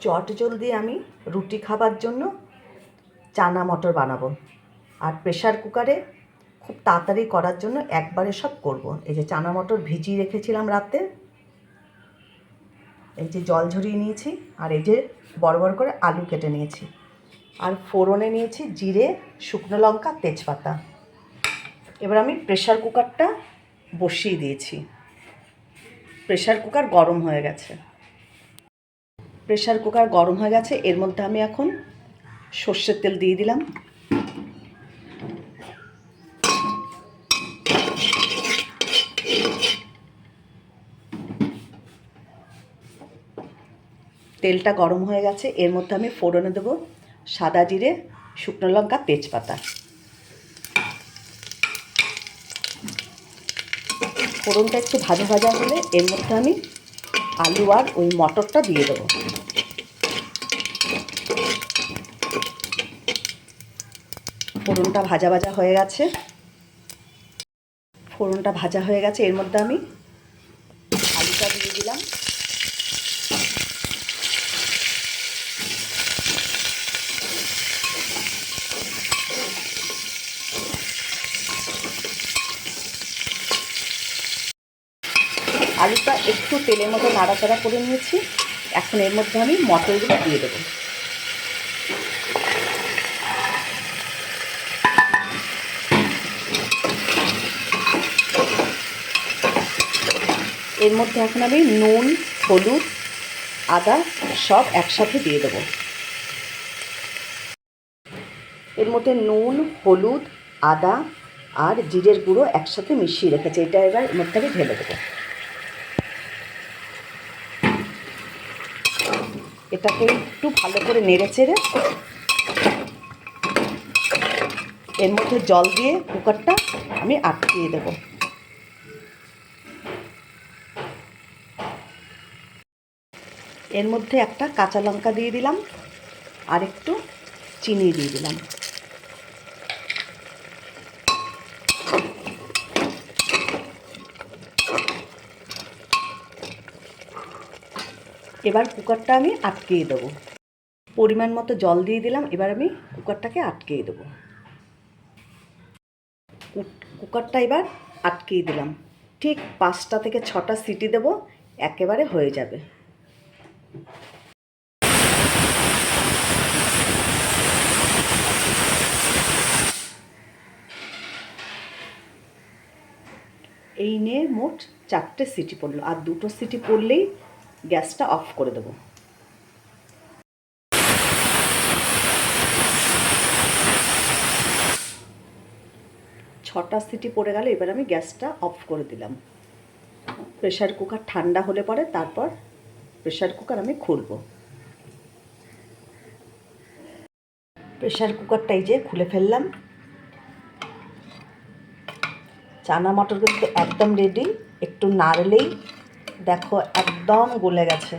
চট জলদি আমি রুটি খাবার জন্য চানা মটর বানাবো। আর প্রেশার কুকারে খুব তাড়াতাড়ি করার জন্য একবারে সব করব। এই যে চানা মটর ভিজিয়ে রেখেছিলাম রাতে, এই যে জল ঝরিয়ে নিয়েছি, আর এই যে বড় বড় করে আলু কেটে নিয়েছি, আর ফোড়নে নিয়েছি জিরে, শুকনো লঙ্কা, তেজপাতা। এবার আমি প্রেশার কুকারটা বসিয়ে দিয়েছি। প্রেশার কুকার গরম হয়ে গেছে। প্রেশার কুকার গরম হয়ে গেছে, এর মধ্যে আমি এখন সর্ষের তেল দিয়ে দিলাম। তেলটা গরম হয়ে গেছে, এর মধ্যে আমি ফোড়নে দেবো সাদা জিরে, শুকনো লঙ্কা, তেজপাতা। ফোড়নটা একটু ভাজা ভাজা হলে এর মধ্যে আমি আলু আর ওই মটরটা দিয়ে দেবো। ফোড়নটা ভাজা ভাজা হয়ে গেছে। ফোড়নটা ভাজা হয়ে গেছে, এর মধ্যে আমি আলুটা দিয়ে দিলাম। আলুটা একটু তেলের মতো নাড়াচাড়া করে নিয়েছি। এখন এর মধ্যে আমি মটরগুলো দিয়ে দেবো। এর মধ্যে এখন আমি নুন, হলুদ, আদা সব একসাথে দিয়ে দেবো। এর মধ্যে নুন, হলুদ, আদা আর জিরের গুঁড়ো একসাথে মিশিয়ে রেখেছি, এটা এবার এর মধ্যে আমি ঢেলে দেবো। এটাকে একটু ভালো করে নেড়ে চেড়ে এর মধ্যে জল দিয়ে কুকারটা আমি আটকিয়ে দেবো। এর মধ্যে একটা কাঁচা লঙ্কা দিয়ে দিলাম, আর একটু চিনি দিয়ে দিলাম। এবার কুকারটা আমি আটকিয়ে দেবো। পরিমাণ মতো জল দিয়ে দিলাম, এবার আমি কুকারটাকে আটকিয়ে দেবো। কুকারটা এবার আটকিয়ে দিলাম। ঠিক 5টা থেকে 6টা সিটি দেবো, একেবারে হয়ে যাবে। এই নিয়ে মোট 4টে সিটি পড়লো, আর 2টো সিটি পড়লেই গ্যাসটা অফ করে দেবো। ছটা সিটি পড়ে গেল, এবার আমি গ্যাসটা অফ করে দিলাম। প্রেশার কুকার ঠান্ডা হলে পরে তারপর প্রেশার কুকার আমি খুলব। প্রেশার কুকারটা এই যে খুলে ফেললাম। চানা মটর কিন্তু একদম রেডি। একটু নাড়লেই দেখো একদম গলে গেছে।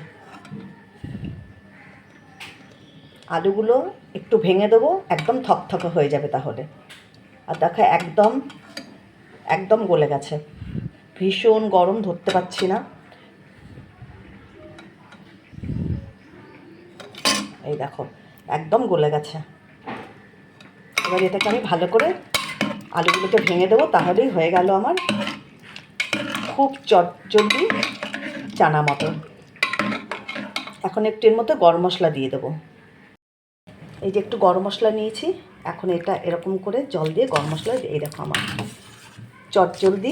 আলুগুলো একটু ভেঙে দেবো, একদম থকথকে হয়ে যাবে তাহলে। আর দেখো একদম একদম গলে গেছে। ভীষণ গরম, ধরতে পারছি না। এই দেখো একদম গলে গেছে। এবার এটাকে আমি ভালো করে আলুগুলোকে ভেঙে দেবো, তাহলেই হয়ে গেল আমার খুব চটজলদি চানা মটর। এখন একটু এর মধ্যে গরম মশলা দিয়ে দেবো। এই যে একটু গরম মশলা নিয়েছি, এখন এটা এরকম করে জল দিয়ে গরম মশলা, এই দেখো আমার চটজলদি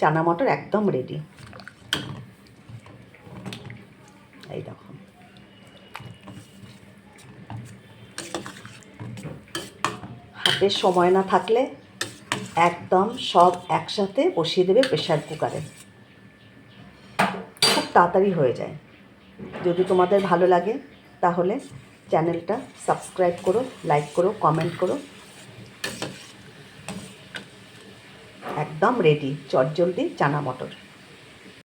চানা মটর একদম রেডি। এই দেখো হাতে সময় না থাকলে একদম সব একসাথে বসিয়ে দেবে প্রেশার কুকারে, খুব তাড়াতাড়ি হয়ে যায়। যদি তোমাদের ভালো লাগে তাহলে চ্যানেলটা সাবস্ক্রাইব করো, লাইক করো, কমেন্ট করো। একদম রেডি চটজলদি চানা মটর।